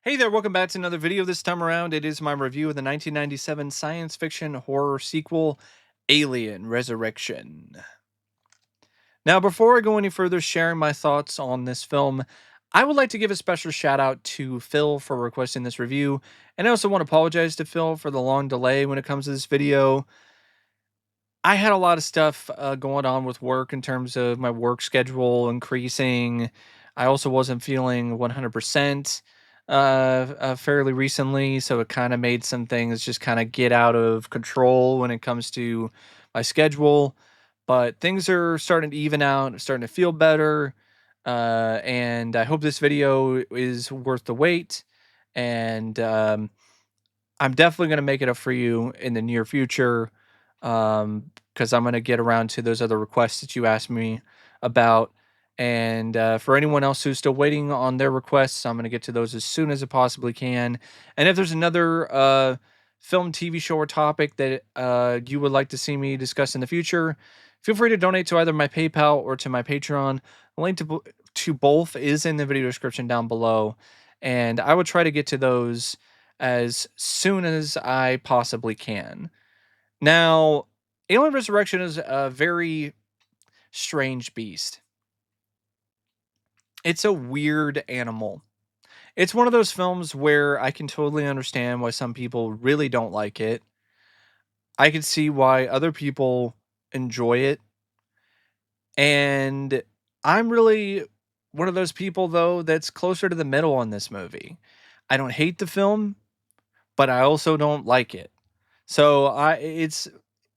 Hey there, welcome back to another video. This time around, it is my review of the 1997 science fiction horror sequel, Alien Resurrection. Now, before I go any further sharing my thoughts on this film, I would like to give a special shout out to Phil for requesting this review, and I also want to apologize to Phil for the long delay when it comes to this video. I had a lot of stuff going on with work in terms of my work schedule increasing. I also wasn't feeling 100% fairly recently, so it kind of made some things just kind of get out of control when it comes to my schedule. But things are starting to even out, starting to feel better, and I hope this video is worth the wait. And I'm definitely gonna make it up for you in the near future, because I'm gonna get around to those other requests that you asked me about. And for anyone else who's still waiting on their requests, I'm gonna get to those as soon as I possibly can. And if there's another film, TV show, or topic that you would like to see me discuss in the future, feel free to donate to either my PayPal or to my Patreon. The link to both is in the video description down below, and I will try to get to those as soon as I possibly can. Now, Alien Resurrection is a very strange beast. It's a weird animal. It's one of those films where I can totally understand why some people really don't like it. I can see why other people enjoy it. And I'm really one of those people, though, that's closer to the middle on this movie. I don't hate the film, but I also don't like it. So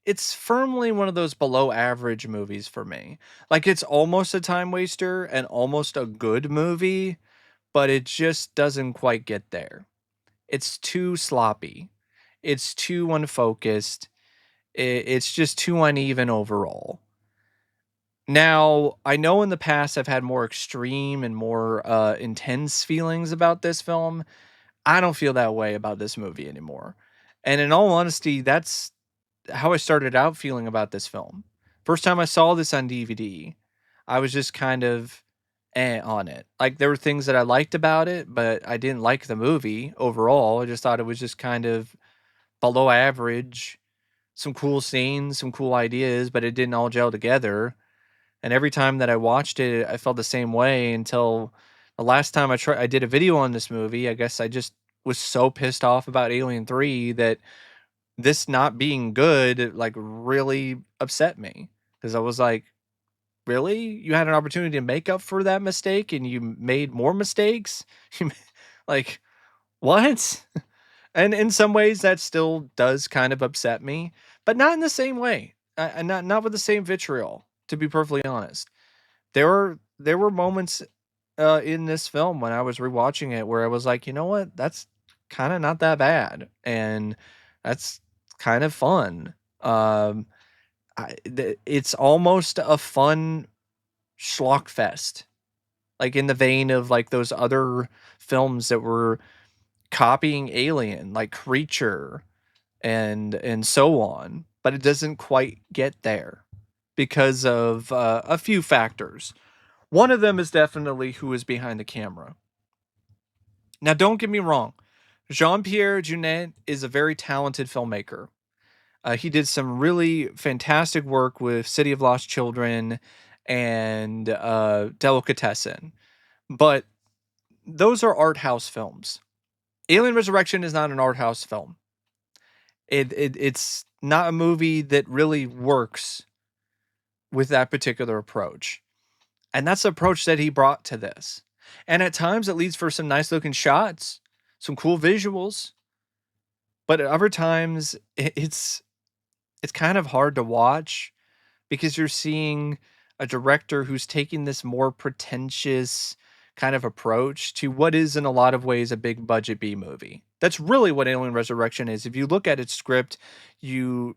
it's firmly one of those below average movies for me. Like, it's almost a time waster and almost a good movie, but it just doesn't quite get there. It's too sloppy. It's too unfocused. It's just too uneven overall. Now, I know in the past I've had more extreme and more intense feelings about this film. I don't feel that way about this movie anymore. And in all honesty, that's how I started out feeling about this film. First time I saw this on DVD, I was just kind of on it. Like, there were things that I liked about it, but I didn't like the movie overall. I just thought it was just kind of below average. Some cool scenes, some cool ideas, but it didn't all gel together. And every time that I watched it, I felt the same way until the last time I did a video on this movie. I guess I just was so pissed off about Alien 3 that this not being good, like, really upset me, because I was like, "Really? You had an opportunity to make up for that mistake, and you made more mistakes?" You ma like, what? And in some ways, that still does kind of upset me, but not in the same way, and not with the same vitriol, to be perfectly honest. There were moments, in this film when I was rewatching it where I was like, "You know what? That's kinda not that bad, and that's kind of fun." It's almost a fun schlock fest, like, in the vein of, like, those other films that were copying Alien, like Creature and so on, but it doesn't quite get there because of, a few factors. One of them is definitely who is behind the camera. Now, don't get me wrong, Jean-Pierre Junet is a very talented filmmaker. He did some really fantastic work with City of Lost Children and Delicatessen, but those are art house films. Alien Resurrection is not an art house film. It's not a movie that really works with that particular approach. And that's the approach that he brought to this. And at times it leads for some nice looking shots, some cool visuals, but at other times it's kind of hard to watch because you're seeing a director who's taking this more pretentious kind of approach to what is in a lot of ways a big budget B movie. That's really what Alien Resurrection is. If you look at its script, you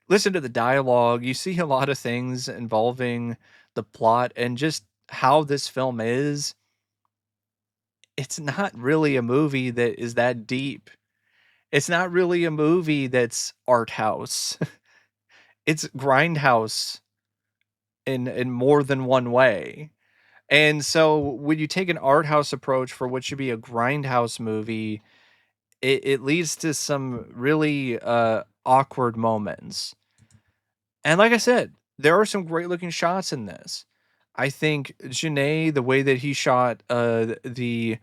listen to the dialogue, you see a lot of things involving the plot and just how this film is. It's not really a movie that is that deep. It's not really a movie that's art house. It's grindhouse in more than one way. And so when you take an art house approach for what should be a grindhouse movie, it leads to some really awkward moments. And like I said, there are some great looking shots in this. I think Junet, the way that he shot the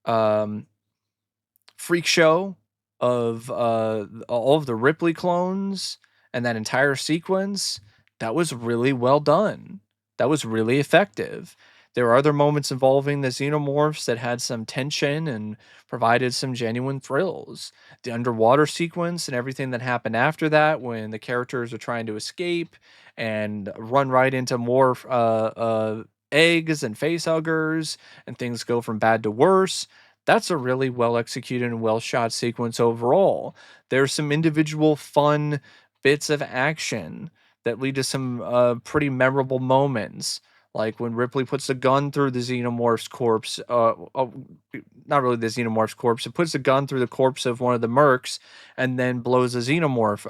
um, freak show of all of the Ripley clones and that entire sequence, that was really well done. That was really effective. There are other moments involving the xenomorphs that had some tension and provided some genuine thrills. The underwater sequence and everything that happened after that, when the characters are trying to escape and run right into more eggs and facehuggers, and things go from bad to worse, that's a really well executed and well shot sequence overall. There's some individual fun bits of action that lead to some pretty memorable moments, like when Ripley puts the gun through the xenomorph's corpse. Not really the xenomorph's corpse. It puts the gun through the corpse of one of the mercs and then blows the xenomorph's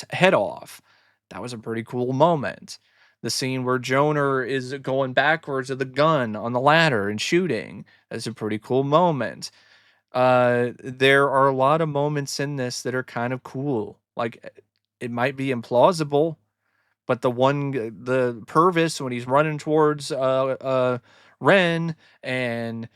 head off. That was a pretty cool moment. The scene where Joner is going backwards with the gun on the ladder and shooting. That's a pretty cool moment. There are a lot of moments in this that are kind of cool. Like it might be implausible, but the Purvis when he's running towards Ren and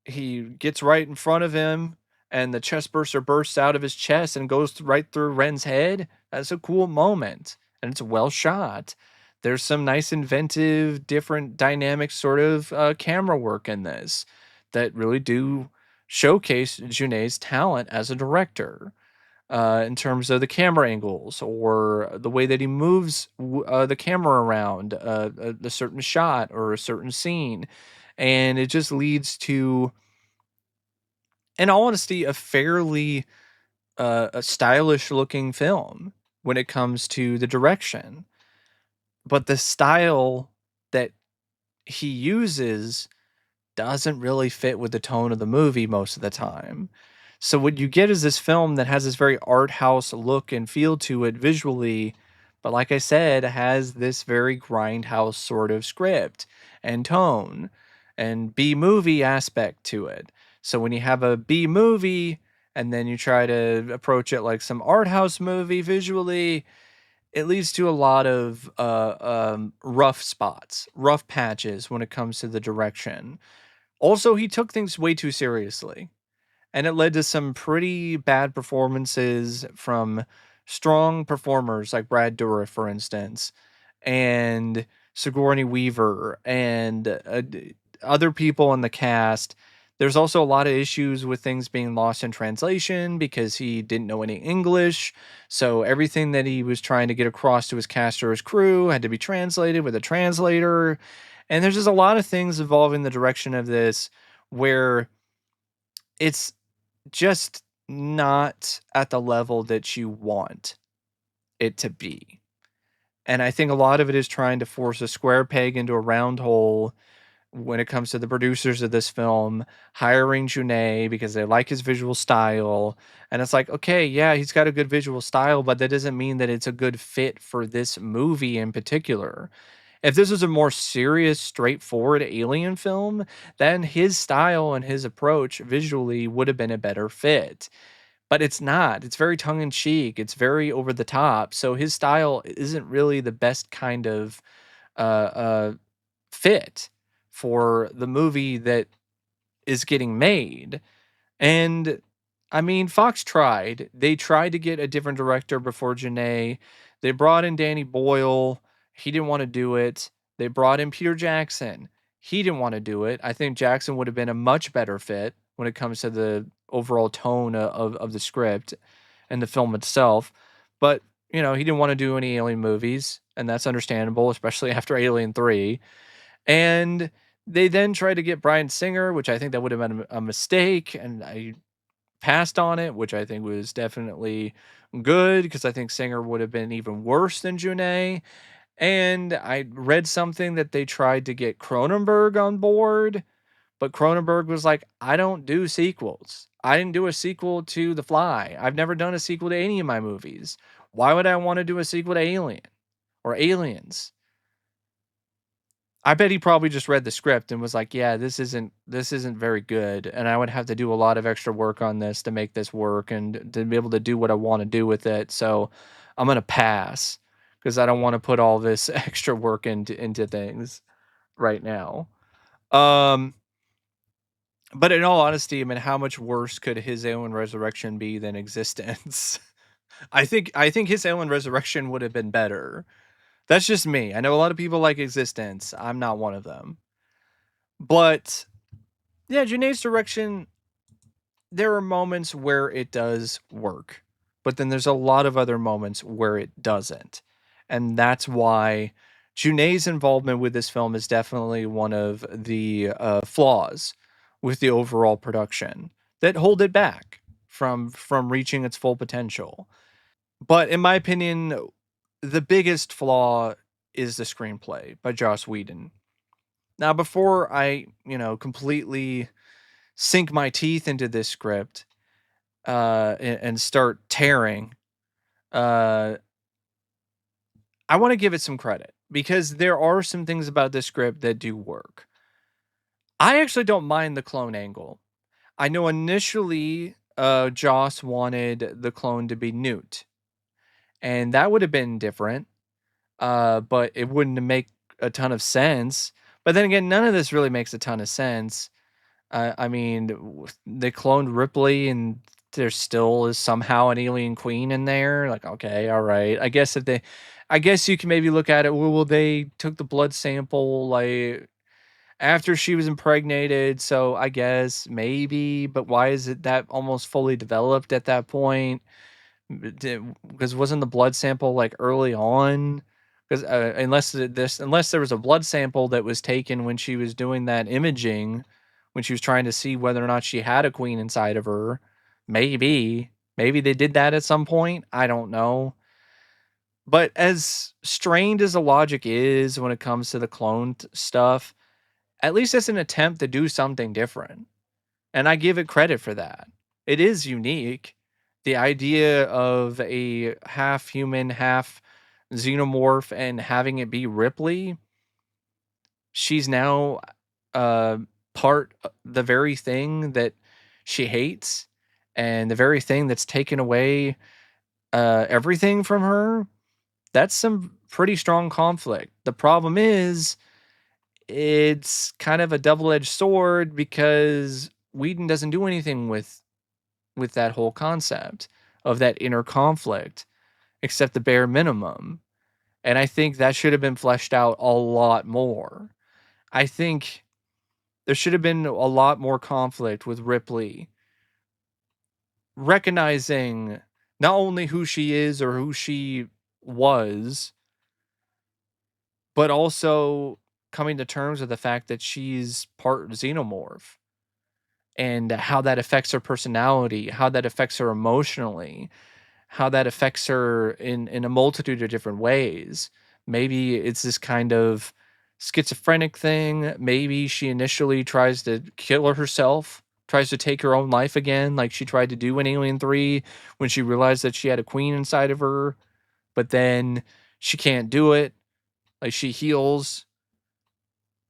he gets right in front of him and the chest burster bursts out of his chest and goes right through Ren's head. That's a cool moment and it's well shot. There's some nice inventive different dynamic sort of camera work in this that really do showcase Junet's talent as a director, in terms of the camera angles or the way that he moves the camera around a certain shot or a certain scene. And it just leads to, in all honesty, a fairly a stylish looking film when it comes to the direction. But the style that he uses doesn't really fit with the tone of the movie most of the time. So what you get is this film that has this very art house look and feel to it visually, but like I said, has this very grindhouse sort of script and tone and B movie aspect to it. So when you have a B movie and then you try to approach it like some art house movie visually, it leads to a lot of rough spots, rough patches when it comes to the direction. Also, he took things way too seriously, and it led to some pretty bad performances from strong performers like Brad Dourif, for instance, and Sigourney Weaver, and other people in the cast. There's also a lot of issues with things being lost in translation because he didn't know any English. So everything that he was trying to get across to his cast or his crew had to be translated with a translator. And there's just a lot of things involving the direction of this where it's just not at the level that you want it to be. And I think a lot of it is trying to force a square peg into a round hole when it comes to the producers of this film hiring Junet because they like his visual style. And it's like, okay, yeah, he's got a good visual style, but that doesn't mean that it's a good fit for this movie in particular. If this was a more serious, straightforward alien film, then his style and his approach visually would have been a better fit. But it's not. It's very tongue in cheek. It's very over the top. So his style isn't really the best kind of uh, fit for the movie that is getting made. And I mean, Fox tried. They tried to get a different director before Janae. They brought in Danny Boyle. He didn't want to do it. They brought in Peter Jackson. He didn't want to do it. I think Jackson would have been a much better fit when it comes to the overall tone of the script and the film itself. But, he didn't want to do any alien movies, and that's understandable, especially after Alien 3. And they then tried to get Bryan Singer, which I think that would have been a mistake, and I passed on it, which I think was definitely good because I think Singer would have been even worse than Junet. And I read something that they tried to get Cronenberg on board, but Cronenberg was like, I don't do sequels. I didn't do a sequel to The Fly. I've never done a sequel to any of my movies. Why would I want to do a sequel to Alien or Aliens? I bet he probably just read the script and was like, "Yeah, this isn't very good, and I would have to do a lot of extra work on this to make this work and to be able to do what I want to do with it. So I'm gonna pass because I don't want to put all this extra work into things right now." Um, but in all honesty, I mean, how much worse could his Alien Resurrection be than Existence? I think his Alien Resurrection would have been better. That's just me. I know a lot of people like Existence. I'm not one of them. But yeah, Junet's direction, there are moments where it does work, but then there's a lot of other moments where it doesn't. And that's why Junet's involvement with this film is definitely one of the flaws with the overall production that hold it back from reaching its full potential. But in my opinion, the biggest flaw is the screenplay by Joss Whedon. Now, before I, completely sink my teeth into this script and start tearing, uh, I want to give it some credit because there are some things about this script that do work. I actually don't mind the clone angle. I know initially Joss wanted the clone to be Newt, and that would have been different, but it wouldn't make a ton of sense. But then again, none of this really makes a ton of sense. I mean, they cloned Ripley, and there still is somehow an alien queen in there. Like, okay, all right. I guess you can maybe look at it. Well, they took the blood sample like after she was impregnated, so I guess maybe. But why is it that almost fully developed at that point? Because wasn't the blood sample like early on? Because unless there was a blood sample that was taken when she was doing that imaging, when she was trying to see whether or not she had a queen inside of her, maybe they did that at some point. I don't know. But as strained as the logic is when it comes to the cloned stuff, at least it's an attempt to do something different. And I give it credit for that. It is unique. The idea of a half human, half xenomorph and having it be Ripley, she's now uh the very thing that she hates and the very thing that's taken away everything from her. That's some pretty strong conflict. The problem is it's kind of a double-edged sword because Whedon doesn't do anything with that whole concept of that inner conflict, except the bare minimum. And I think that should have been fleshed out a lot more. I think there should have been a lot more conflict with Ripley, recognizing not only who she is or who she was, but also coming to terms with the fact that she's part xenomorph and how that affects her personality, how that affects her emotionally, how that affects her in a multitude of different ways. Maybe it's this kind of schizophrenic thing. Maybe she initially tries to kill herself, tries to take her own life again, like she tried to do in Alien 3 when she realized that she had a queen inside of her, but then she can't do it. Like she heals,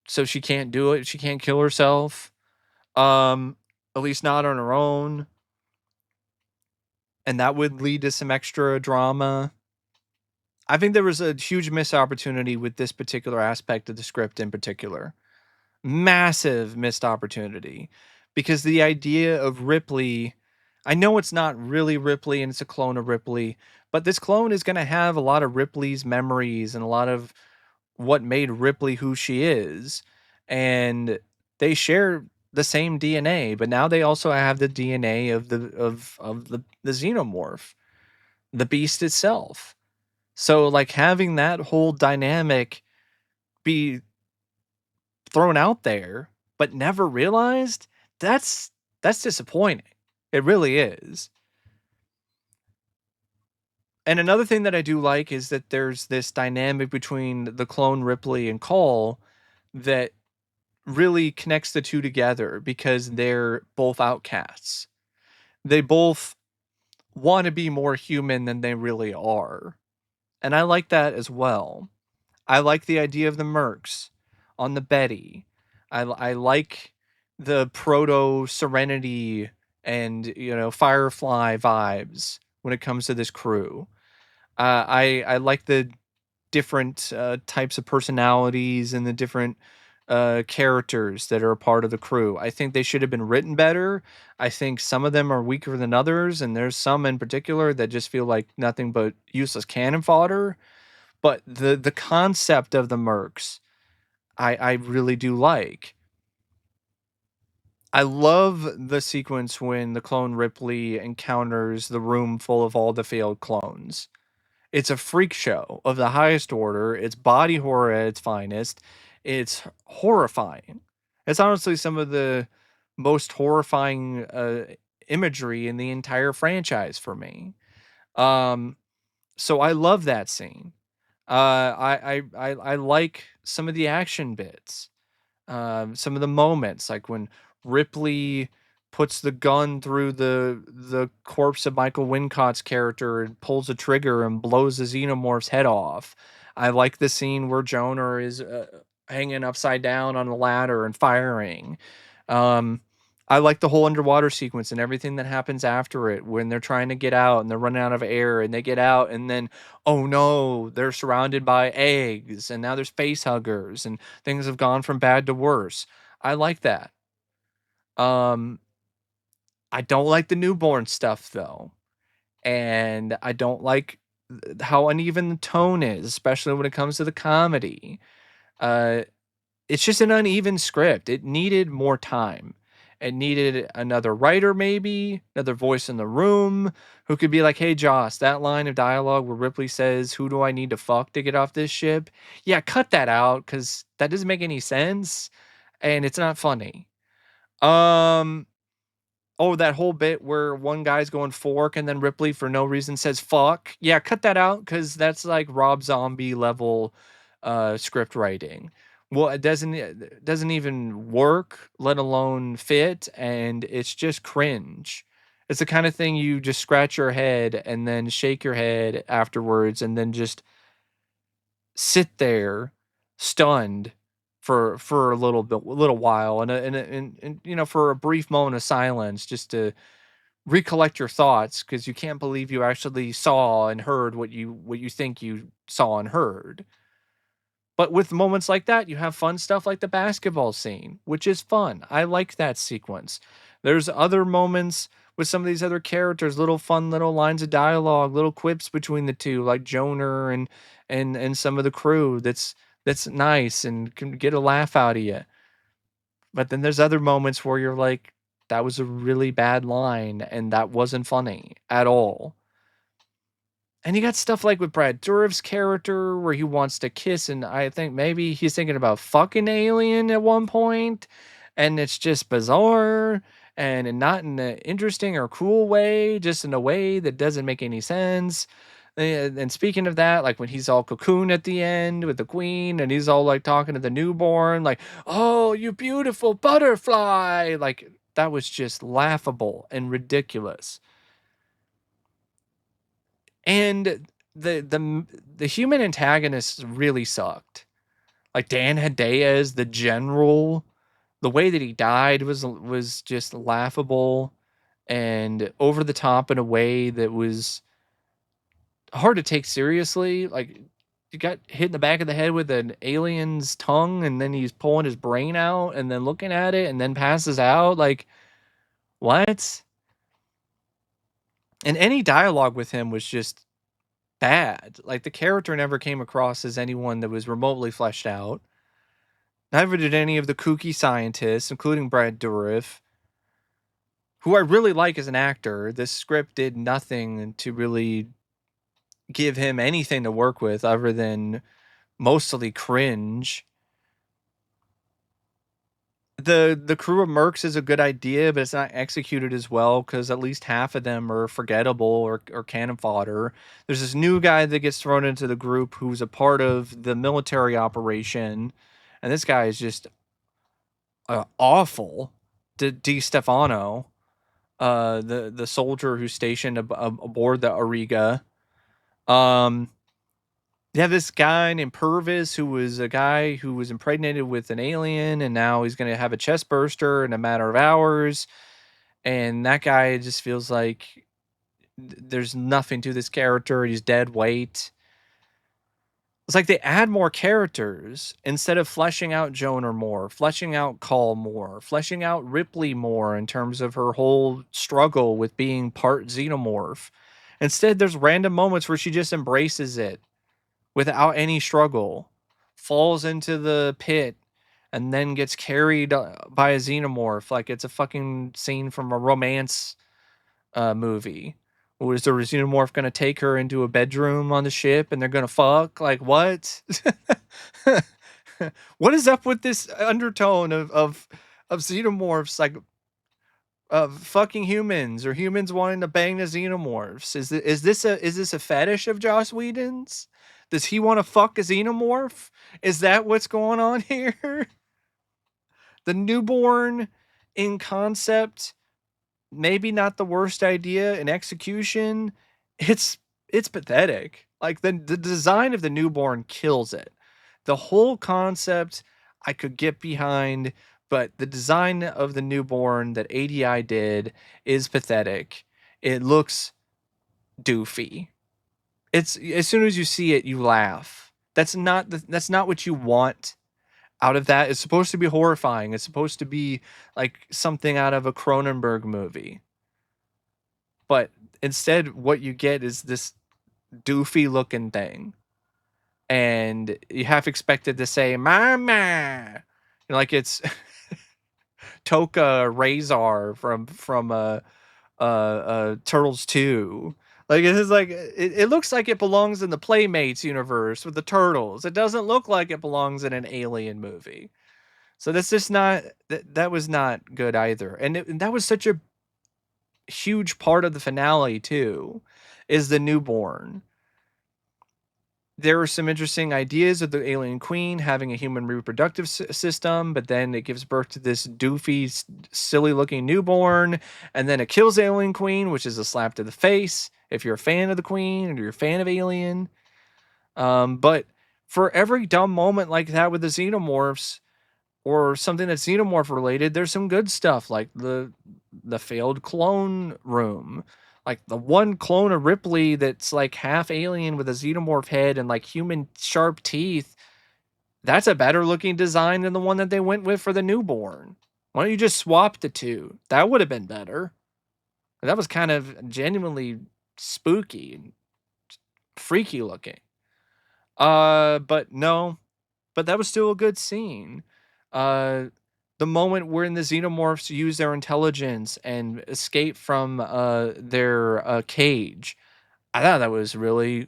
so she can't do it. She can't kill herself. Um, at least not on her own. And that would lead to some extra drama. I think there was a huge missed opportunity with this particular aspect of the script in particular. Massive missed opportunity. Because the idea of Ripley, I know it's not really Ripley and it's a clone of Ripley, but this clone is going to have a lot of Ripley's memories and a lot of what made Ripley who she is. And they share the same DNA, but now they also have the DNA of the xenomorph, the beast itself. So like having that whole dynamic be thrown out there but never realized, that's disappointing. It really is. And another thing that I do like is that there's this dynamic between the clone Ripley and Cole that really connects the two together because they're both outcasts. They both want to be more human than they really are. And I like that as well. I like the idea of the mercs. on the Betty. I like the proto Serenity and Firefly vibes when it comes to this crew. I like the different types of personalities and the different characters that are a part of the crew. I think they should have been written better. I think some of them are weaker than others, and there's some in particular that just feel like nothing but useless cannon fodder. But the concept of the Mercs, I really do like. I love the sequence when the clone Ripley encounters the room full of all the failed clones. It's a freak show of the highest order. It's body horror at its finest. It's horrifying. It's honestly some of the most horrifying imagery in the entire franchise for me. Um, so I love that scene. I like some of the action bits, some of the moments, like when Ripley puts the gun through the corpse of Michael Wincott's character and pulls a trigger and blows the xenomorph's head off. I like the scene where Jonah is hanging upside down on a ladder and firing. Um, I like the whole underwater sequence and everything that happens after it when they're trying to get out and they're running out of air and they get out and then, oh no, they're surrounded by eggs and now there's face huggers and things have gone from bad to worse. I like that. Um, I don't like the newborn stuff though, and I don't like how uneven the tone is, especially when it comes to the comedy. Uh, it's just an uneven script. It needed more time. It needed another writer, maybe another voice in the room who could be like, "Hey, Joss, that line of dialogue where Ripley says, 'Who do I need to fuck to get off this ship?' Yeah, cut that out because that doesn't make any sense, and it's not funny." Um, Oh, that whole bit where one guy's going fork and then Ripley for no reason says fuck. Yeah, cut that out because that's like Rob Zombie level script writing. Well, it doesn't even work, let alone fit, and it's just cringe. It's the kind of thing you just scratch your head and then shake your head afterwards and then just sit there stunned for a little while and for a brief moment of silence just to recollect your thoughts because you can't believe you actually saw and heard what you think you saw and heard. But with moments like that, you have fun stuff like the basketball scene, which is fun. I like that sequence. There's other moments with some of these other characters, little fun little lines of dialogue, little quips between the two, like Jonah and some of the crew that's nice and can get a laugh out of you. But then there's other moments where you're like, that was a really bad line and that wasn't funny at all. And you got stuff like with Brad Dourif's character where he wants to kiss, and I think maybe he's thinking about fucking alien at one point, and it's just bizarre and not in an interesting or cool way, just in a way that doesn't make any sense. And speaking of that, like when he's all cocoon at the end with the queen, and he's all like talking to the newborn, like, "Oh, you beautiful butterfly!" Like that was just laughable and ridiculous. And the human antagonists really sucked. Like Dan Hedaya as the general, the way that he died was just laughable and over the top in a way that was hard to take seriously. Like you got hit in the back of the head with an alien's tongue and then he's pulling his brain out and then looking at it and then passes out. Like what? And any dialogue with him was just bad. Like the character never came across as anyone that was remotely fleshed out. Neither did any of the kooky scientists, including Brad Dourif, who I really like as an actor. This script did nothing to really give him anything to work with other than mostly cringe. The crew of mercs is a good idea, but it's not executed as well because at least half of them are forgettable or cannon fodder. There's this new guy that gets thrown into the group who's a part of the military operation, and this guy is just awful. Di Stefano, the soldier who's stationed aboard the Auriga. Um, You have this guy named Purvis who was a guy who was impregnated with an alien, and now he's going to have a chest burster in a matter of hours. And that guy just feels like there's nothing to this character. He's dead weight. It's like they add more characters instead of fleshing out Jonah more, fleshing out Call more, fleshing out Ripley more in terms of her whole struggle with being part xenomorph. Instead, there's random moments where she just embraces it without any struggle, falls into the pit, and then gets carried by a xenomorph like it's a fucking scene from a romance movie. Was the xenomorph going to take her into a bedroom on the ship and they're going to fuck? Like, what? What is up with this undertone of xenomorphs, like of fucking humans or humans wanting to bang the xenomorphs? Is this a fetish of Joss Whedon's? Does he want to fuck a xenomorph? Is that what's going on here? The newborn in concept, maybe not the worst idea in execution. It's pathetic. Like the design of the newborn kills it. The whole concept I could get behind, but the design of the newborn that ADI did is pathetic. It looks doofy. It's as soon as you see it, you laugh. That's not what you want out of that. It's supposed to be horrifying. It's supposed to be like something out of a Cronenberg movie. But instead, what you get is this doofy looking thing. And you half expected to say, Mama! Like it's Toka Razor from Turtles 2. Like it is like it looks like it belongs in the Playmates universe with the turtles. It doesn't look like it belongs in an alien movie. So that's just not that was not good either. And that was such a huge part of the finale too, is the newborn. There were some interesting ideas of the alien queen having a human reproductive system, but then it gives birth to this doofy, silly looking newborn, and then it kills the alien queen, which is a slap to the face if you're a fan of the queen or you're a fan of Alien. But for every dumb moment like that with the xenomorphs, or something that's xenomorph related, there's some good stuff like the failed clone room. Like the one clone of Ripley that's like half alien with a xenomorph head and like human sharp teeth. That's a better looking design than the one that they went with for the newborn. Why don't you just swap the two? That would have been better. That was kind of genuinely spooky and freaky looking. But no, but that was still a good scene. Uh, the moment wherein the xenomorphs use their intelligence and escape from their cage, I thought that was really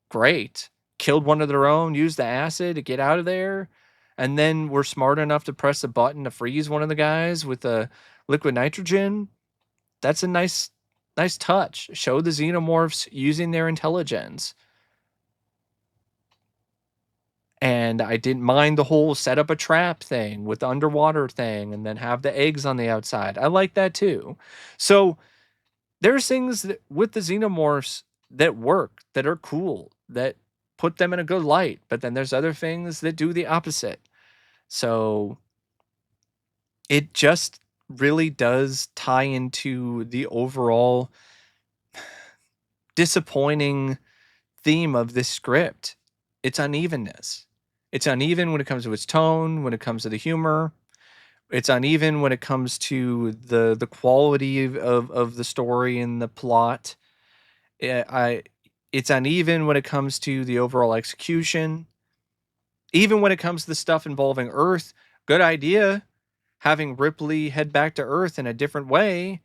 great. Killed one of their own, used the acid to get out of there, and then were smart enough to press a button to freeze one of the guys with the liquid nitrogen. That's a nice touch. Show the xenomorphs using their intelligence. And I didn't mind the whole set up a trap thing with the underwater thing and then have the eggs on the outside. I like that too. So there's things that, with the xenomorphs that work, that are cool, that put them in a good light. But then there's other things that do the opposite. So it just really does tie into the overall disappointing theme of this script. It's unevenness. It's uneven when it comes to its tone, when it comes to the humor. It's uneven when it comes to the quality of the story and the plot. It's uneven when it comes to the overall execution. Even when it comes to the stuff involving Earth, good idea having Ripley head back to Earth in a different way,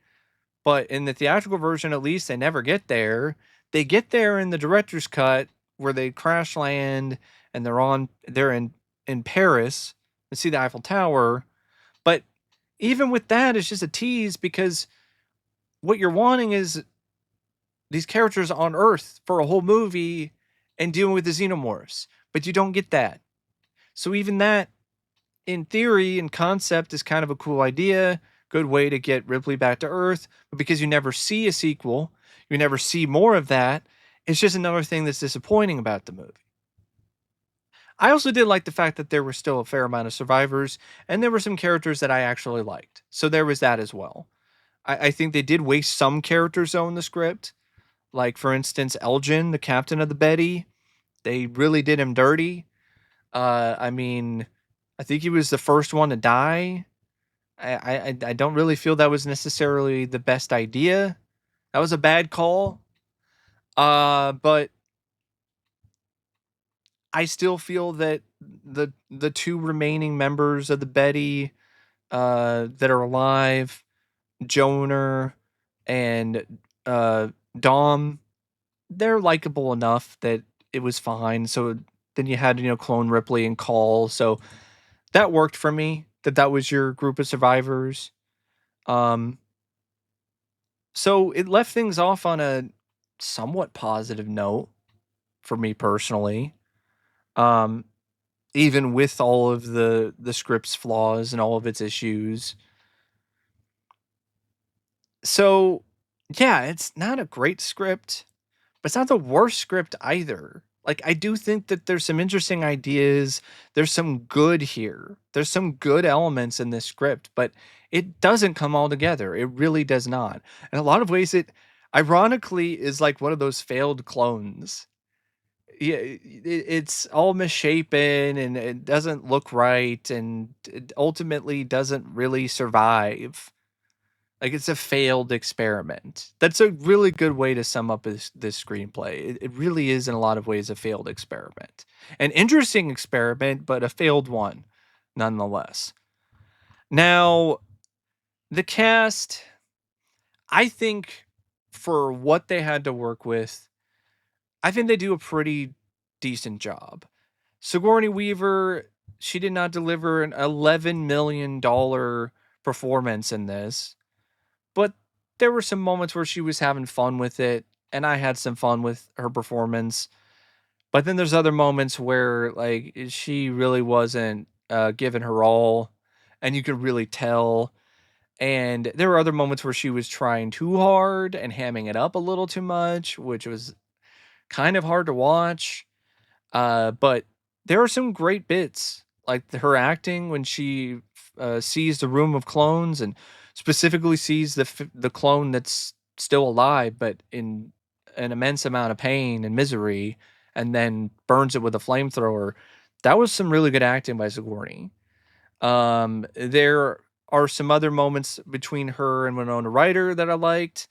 but in the theatrical version at least they never get there. They get there in the director's cut where they crash land and they're in Paris and see the Eiffel Tower. But even with that, it's just a tease because what you're wanting is these characters on Earth for a whole movie and dealing with the xenomorphs, but you don't get that. So even that, in theory and concept, is kind of a cool idea, good way to get Ripley back to Earth, but because you never see a sequel, you never see more of that, it's just another thing that's disappointing about the movie. I also did like the fact that there were still a fair amount of survivors, and there were some characters that I actually liked. So there was that as well. I think they did waste some characters though in the script. Like for instance, Elgin, the captain of the Betty, they really did him dirty. I mean, I think he was the first one to die. I don't really feel that was necessarily the best idea. That was a bad call. But I still feel that the two remaining members of the Betty that are alive, Joner and uh, Dom, they're likable enough that it was fine. So then you had Clone Ripley and Call, so that worked for me. That was your group of survivors. Um, so it left things off on a somewhat positive note for me personally. Um, even with all of the script's flaws and all of its issues. So, yeah, it's not a great script, but it's not the worst script either. Like I do think that there's some interesting ideas, there's some good here. There's some good elements in this script, but it doesn't come all together. It really does not. In a lot of ways it ironically is like one of those failed clones. Yeah, it's all misshapen and it doesn't look right and it ultimately doesn't really survive. Like it's a failed experiment. That's a really good way to sum up this screenplay. It really is in a lot of ways a failed experiment. An interesting experiment, but a failed one nonetheless. Now, the cast, I think for what they had to work with, I think they do a pretty decent job. Sigourney Weaver, she did not deliver an $11 million performance in this, but there were some moments where she was having fun with it, and I had some fun with her performance. But then there's other moments where like she really wasn't giving her all, and you could really tell. And there were other moments where she was trying too hard and hamming it up a little too much, which was kind of hard to watch. But there are some great bits, like her acting when she sees the room of clones and specifically sees the clone that's still alive, but in an immense amount of pain and misery, and then burns it with a flamethrower. That was some really good acting by Sigourney. There are some other moments between her and Winona Ryder that I liked.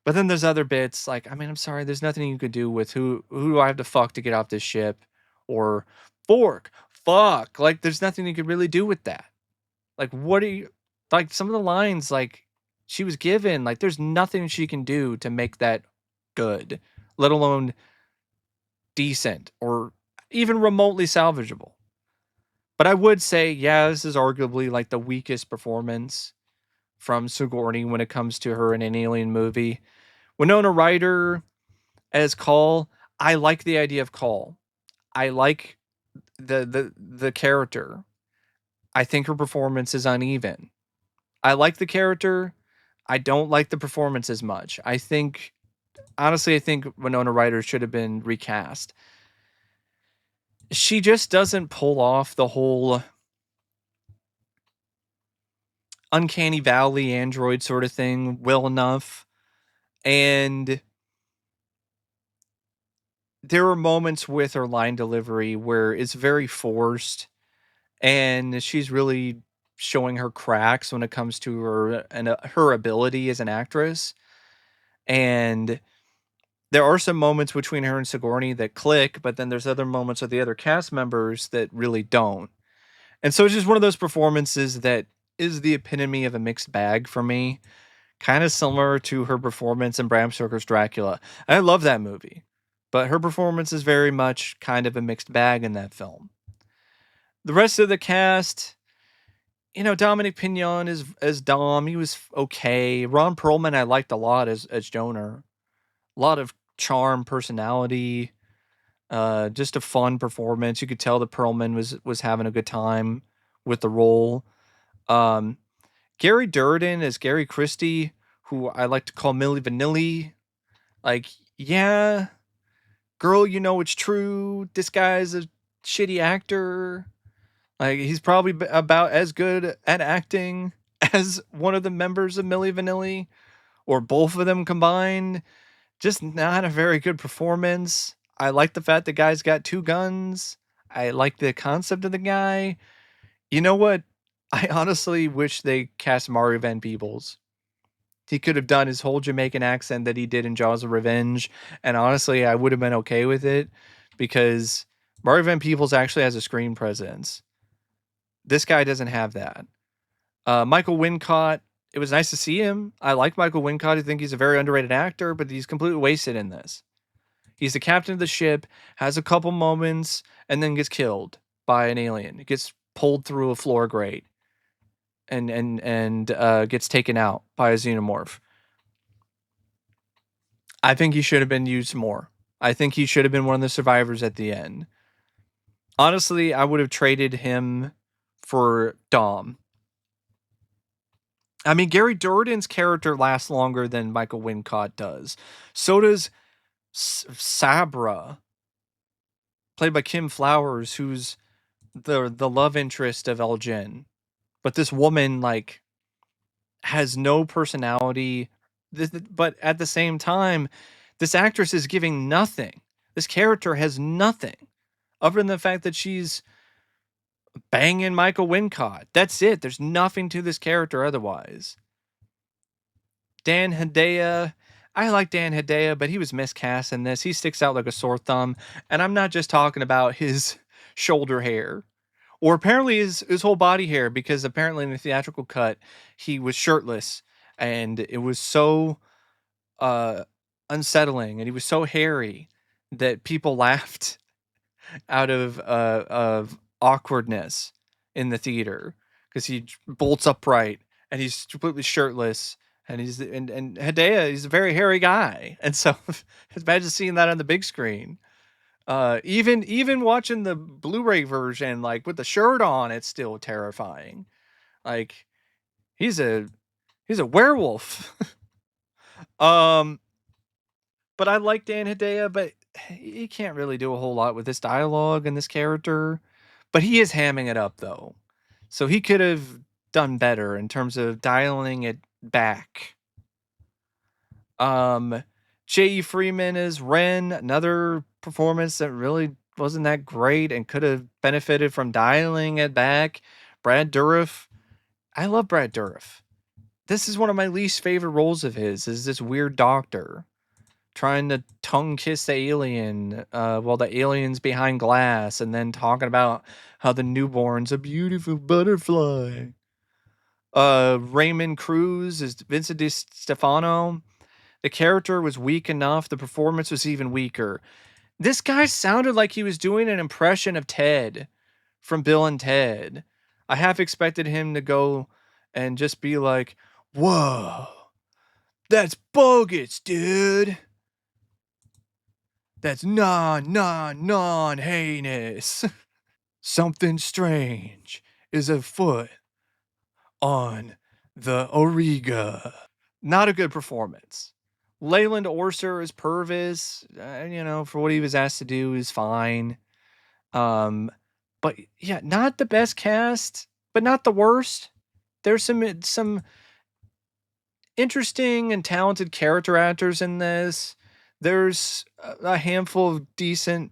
But then there's other bits like, I mean, I'm sorry, there's nothing you could do with who do I have to fuck to get off this ship, or fork, fuck. Like, there's nothing you could really do with that. Like, what are you like? Some of the lines like she was given, like, there's nothing she can do to make that good, let alone decent or even remotely salvageable. But I would say, yeah, this is arguably like the weakest performance from Sigourney when it comes to her in an alien movie. Winona Ryder as Call, I like the idea of Call. I like the character. I think her performance is uneven. I like the character. I don't like the performance as much. I think honestly, I think Winona Ryder should have been recast. She just doesn't pull off the whole uncanny valley android sort of thing well enough. And there are moments with her line delivery where it's very forced and she's really showing her cracks when it comes to her ability as an actress. And there are some moments between her and Sigourney that click, but then there's other moments with the other cast members that really don't. And so it's just one of those performances that is the epitome of a mixed bag for me, kind of similar to her performance in Bram Stoker's Dracula. I love that movie, but her performance is very much kind of a mixed bag in that film. The rest of the cast, Dominique Pinon is as Dom, he was okay. Ron Perlman I liked a lot as Joner. A lot of charm, personality, just a fun performance. You could tell that Perlman was having a good time with the role. Um, Gary Dourdan as Gary Christie, who I like to call Millie Vanilli. Like, yeah, girl, you know it's true. This guy's a shitty actor. Like he's probably about as good at acting as one of the members of Milli Vanilli, or both of them combined. Just not a very good performance. I like the fact the guy's got two guns. I like the concept of the guy. You know what? I honestly wish they cast Mario Van Peebles. He could have done his whole Jamaican accent that he did in Jaws of Revenge, and honestly, I would have been okay with it because Mario Van Peebles actually has a screen presence. This guy doesn't have that. Michael Wincott, it was nice to see him. I like Michael Wincott. I think he's a very underrated actor, but he's completely wasted in this. He's the captain of the ship, has a couple moments, and then gets killed by an alien. He gets pulled through a floor grate and gets taken out by a xenomorph. I think he should have been used more. I think he should have been one of the survivors at the end. Honestly, I would have traded him for Dom. I mean, Gary Dourdan's character lasts longer than Michael Wincott does. So does Sabra, played by Kim Flowers, who's the love interest of Elgin. But this woman, like, has no personality. But at the same time, this actress is giving nothing. This character has nothing other than the fact that she's banging Michael Wincott. That's it. There's nothing to this character otherwise. Dan Hedaya. I like Dan Hedaya, but he was miscast in this. He sticks out like a sore thumb. And I'm not just talking about his shoulder hair or apparently his whole body hair, because apparently in the theatrical cut, he was shirtless and it was so uh, unsettling and he was so hairy that people laughed out of awkwardness in the theater because he bolts upright and he's completely shirtless and and Hedaya, he's a very hairy guy, and so imagine seeing that on the big screen. Even watching the Blu-ray version, like with the shirt on, it's still terrifying. Like he's a werewolf. um, but I like Dan Hedaya, but he can't really do a whole lot with this dialogue and this character. But he is hamming it up though, so he could have done better in terms of dialing it back. Um, J.E. Freeman is Ren, another performance that really wasn't that great and could have benefited from dialing it back. Brad Dourif, I love Brad Dourif. This is one of my least favorite roles of his, is this weird doctor trying to tongue kiss the alien while the alien's behind glass, and then talking about how the newborn's a beautiful butterfly. Raymond Cruz is Vincent Di Stefano. The character was weak enough. The performance was even weaker. This guy sounded like he was doing an impression of Ted from Bill and Ted. I half expected him to go and just be like, "Whoa, that's bogus, dude. That's non heinous. Something strange is afoot on the Auriga." Not a good performance. Leyland Orser as Purvis, for what he was asked to do is fine. But yeah, not the best cast, but not the worst. There's some interesting and talented character actors in this. There's a handful of decent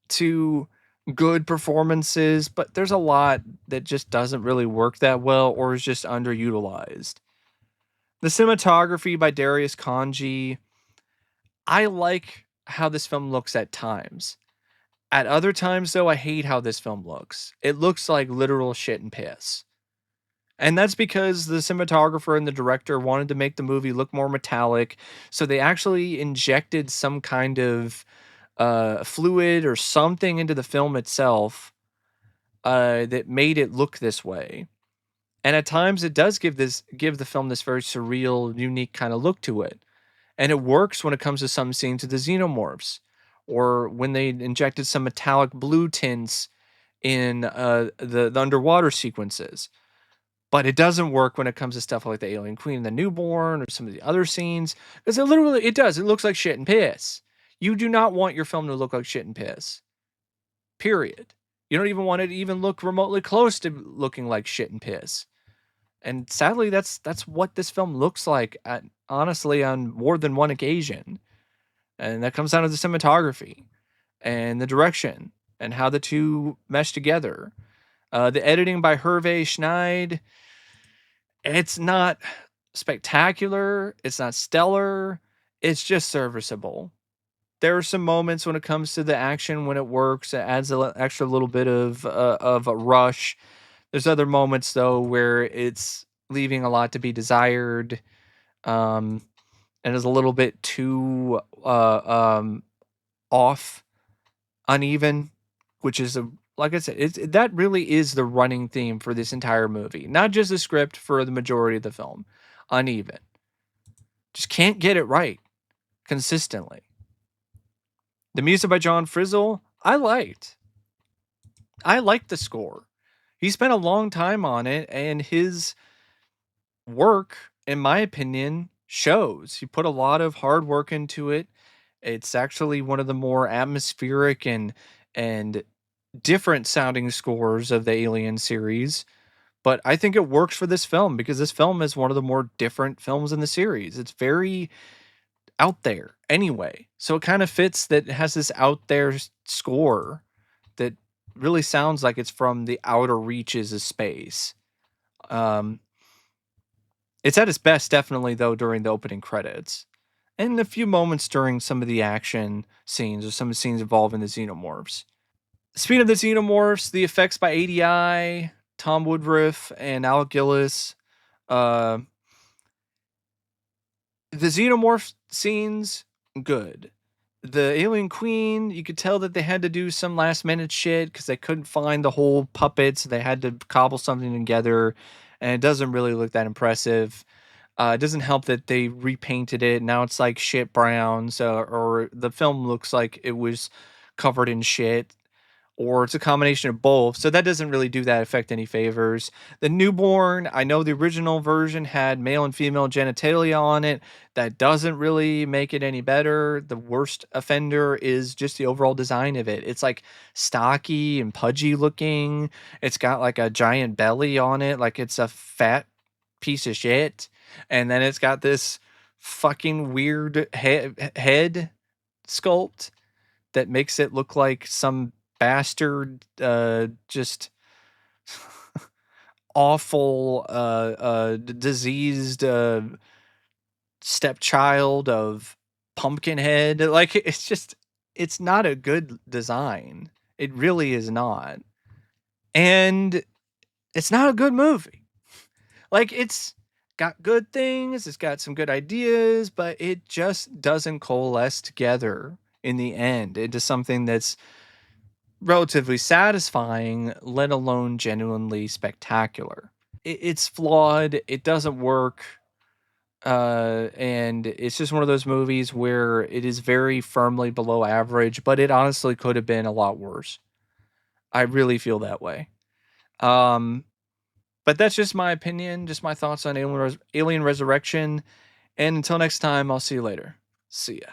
to good performances, but there's a lot that just doesn't really work that well or is just underutilized. The cinematography by Darius Kanji, I like how this film looks at times. At other times, though, I hate how this film looks. It looks like literal shit and piss. And that's because the cinematographer and the director wanted to make the movie look more metallic, so they actually injected some kind of fluid or something into the film itself that made it look this way. And at times, it does give the film this very surreal, unique kind of look to it. And it works when it comes to some scenes of the xenomorphs, or when they injected some metallic blue tints in the underwater sequences. But it doesn't work when it comes to stuff like the Alien Queen and the Newborn or some of the other scenes, because it does. It looks like shit and piss. You do not want your film to look like shit and piss. Period. You don't even want it to even look remotely close to looking like shit and piss. And sadly, that's what this film looks like honestly on more than one occasion. And that comes down to the cinematography and the direction and how the two mesh together. The editing by Hervé Schneid, it's not spectacular, it's not stellar, it's just serviceable. There are some moments when it comes to the action when it works, it adds a extra little bit of a rush. There's other moments though where it's leaving a lot to be desired, um, and is a little bit too off, uneven, which is like I said, that really is the running theme for this entire movie, not just the script for the majority of the film. Uneven, just can't get it right consistently. The music by John Frizzle, I liked the score. He spent a long time on it, and his work, in my opinion, shows. He put a lot of hard work into it. It's actually one of the more atmospheric and different sounding scores of the Alien series. But I think it works for this film because this film is one of the more different films in the series. It's very out there anyway. So it kind of fits that it has this out there score that really sounds like it's from the outer reaches of space. Um, it's at its best, definitely, though, during the opening credits. And a few moments during some of the action scenes or some of the scenes involving the xenomorphs. Speaking of the xenomorphs, the effects by ADI, Tom Woodruff, and Alec Gillis. Uh, the xenomorph scenes, good. The alien queen, you could tell that they had to do some last minute shit because they couldn't find the whole puppets. They had to cobble something together, and it doesn't really look that impressive. It doesn't help that they repainted it. Now it's like shit brown, so or the film looks like it was covered in shit, or it's a combination of both. So that doesn't really do that effect any favors. The newborn, I know the original version had male and female genitalia on it. That doesn't really make it any better. The worst offender is just the overall design of it. It's like stocky and pudgy looking. It's got like a giant belly on it, like it's a fat piece of shit. And then it's got this fucking weird head sculpt that makes it look like some bastard, just awful, diseased stepchild of Pumpkinhead. Like it's just, it's not a good design. It really is not, and it's not a good movie. Like it's got good things, it's got some good ideas, but it just doesn't coalesce together in the end into something that's relatively satisfying, let alone genuinely spectacular. It's flawed, it doesn't work, and it's just one of those movies where it is very firmly below average, but it honestly could have been a lot worse. I really feel that way. Um, but that's just my opinion, just my thoughts on Alien Resurrection. And until next time, I'll see you later. See ya.